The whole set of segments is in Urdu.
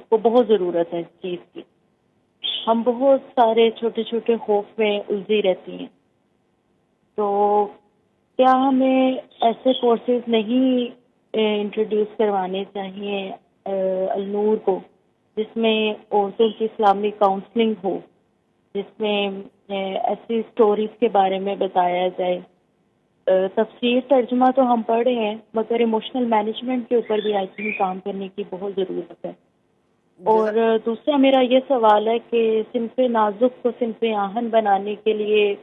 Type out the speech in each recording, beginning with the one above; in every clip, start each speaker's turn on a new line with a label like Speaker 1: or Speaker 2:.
Speaker 1: کو بہت ضرورت ہے اس چیز کی. ہم بہت سارے چھوٹے چھوٹے خوف میں الجھی رہتی ہیں. تو کیا ہمیں ایسے کورسز نہیں انٹروڈیوس کروانے چاہیے النور کو، جس میں عورتوں کی اسلامی کاؤنسلنگ ہو، جس میں ایسی اسٹوریز کے بارے میں بتایا جائے. تفسیر ترجمہ تو ہم پڑھ رہے ہیں، مگر ایموشنل مینجمنٹ کے اوپر بھی آئی تھنک کام کرنے کی بہت ضرورت ہے. اور دوسرا میرا یہ سوال ہے کہ صنف نازک کو صنف آہن بنانے کے لیے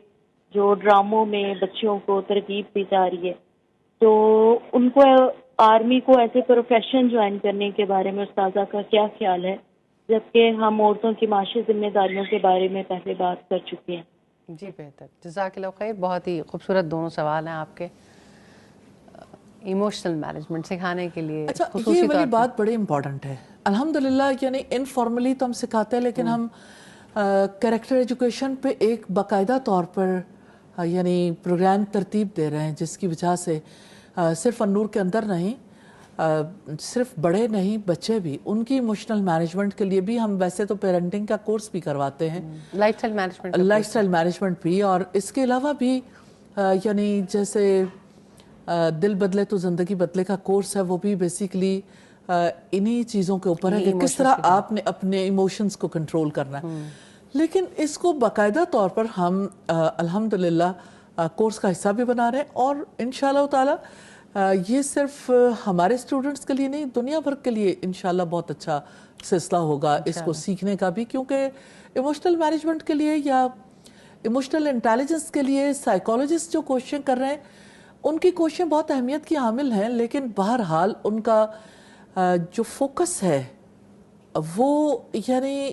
Speaker 1: جو ڈراموں میں بچوں کو ترغیب دی جا رہی ہے، تو ان کو آرمی کو ایسے پروفیشن جوائن کرنے کے بارے میں استاذہ کا کیا خیال ہے، جبکہ ہم عورتوں کی معاشی ذمہ داریوں کے بارے میں پہلے بات کر چکے ہیں.
Speaker 2: جی بہتر، جزاک اللہ خیر. بہت ہی خوبصورت دونوں سوال ہیں آپ کے. ایموشنل مینجمنٹ سکھانے کے لیے
Speaker 3: اچھا،
Speaker 2: خصوصی
Speaker 3: یہ والی
Speaker 2: طور
Speaker 3: بات بڑی امپورٹنٹ ہے. الحمدللہ یعنی انفارملی تو ہم سکھاتے ہیں، لیکن ہم کریکٹر ایجوکیشن پہ ایک باقاعدہ طور پر یعنی پروگرام ترتیب دے رہے ہیں، جس کی وجہ سے صرف النور کے اندر نہیں، صرف بڑے نہیں، بچے بھی، ان کی ایموشنل مینجمنٹ کے لیے بھی ہم ویسے تو پیرنٹنگ کا کورس بھی کرواتے ہیں،
Speaker 2: life style management,
Speaker 3: life style management بھی، اور اس کے علاوہ بھی یعنی جیسے دل بدلے تو زندگی بدلے کا کورس ہے، وہ بھی بیسیکلی انہی چیزوں کے اوپر ہے کہ کس طرح آپ نے اپنے ایموشنز کو کنٹرول کرنا ہے. لیکن اس کو باقاعدہ طور پر ہم الحمدللہ کورس کا حصہ بھی بنا رہے ہیں، اور انشاءاللہ تعالی یہ صرف ہمارے اسٹوڈنٹس کے لیے نہیں، دنیا بھر کے لیے انشاءاللہ بہت اچھا سلسلہ ہوگا اس کو سیکھنے کا بھی. کیونکہ ایموشنل مینجمنٹ کے لیے یا ایموشنل انٹیلیجنس کے لیے سائیکالوجسٹ جو کوششیں کر رہے ہیں، ان کی کوششیں بہت اہمیت کی حامل ہیں، لیکن بہرحال ان کا جو فوکس ہے وہ یعنی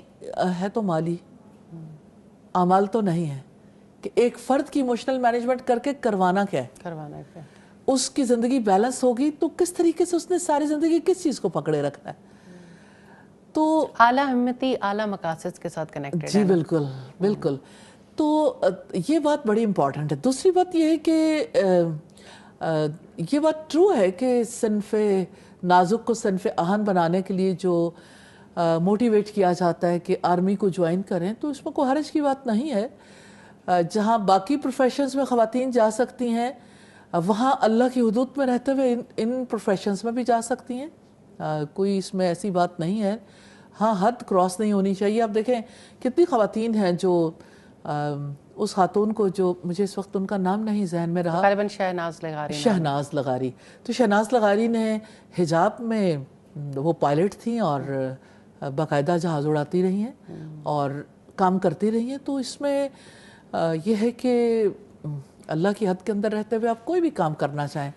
Speaker 3: ہے تو مالی اعمال تو نہیں ہے کہ ایک فرد کی ایموشنل مینجمنٹ کر کے کروانا کیا ہے. اس کی زندگی بیلنس ہوگی تو کس طریقے سے اس نے ساری زندگی کس چیز کو پکڑے رکھنا ہے. تو
Speaker 2: اعلیٰ ہمتی اعلیٰ مقاصد کے ساتھ کنیکٹڈ ہے.
Speaker 3: جی بالکل بالکل. تو یہ بات بڑی امپورٹنٹ ہے. دوسری بات یہ ہے کہ یہ بات ٹرو ہے کہ صنف نازک کو صنف آہن بنانے کے لیے جو موٹیویٹ کیا جاتا ہے کہ آرمی کو جوائن کریں، تو اس میں کوئی حرج کی بات نہیں ہے. جہاں باقی پروفیشنز میں خواتین جا سکتی ہیں، وہاں اللہ کی حدود میں رہتے ہوئے ان پروفیشنز میں بھی جا سکتی ہیں. کوئی اس میں ایسی بات نہیں ہے. ہاں، حد کراس نہیں ہونی چاہیے. آپ دیکھیں کتنی خواتین ہیں جو اس خاتون کو، جو مجھے اس وقت ان کا نام نہیں ذہن میں رہا،
Speaker 2: غالباً شہناز لغاری.
Speaker 3: تو شہناز لغاری نے حجاب میں، وہ پائلٹ تھیں اور باقاعدہ جہاز اڑاتی رہی ہیں اور کام کرتی رہی ہیں. تو اس میں یہ ہے کہ اللہ کی حد کے اندر رہتے ہوئے آپ کوئی بھی کام کرنا چاہیں،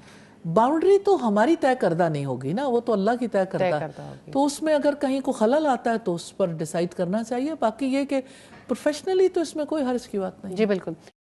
Speaker 3: باؤنڈری تو ہماری طے کردہ نہیں ہوگی نا، وہ تو اللہ کی طے کردہ ہے. تو اس میں اگر کہیں کو خلل آتا ہے تو اس پر ڈیسائیڈ کرنا چاہیے. باقی یہ کہ پروفیشنلی تو اس میں کوئی حرج کی بات نہیں.
Speaker 2: جی بالکل.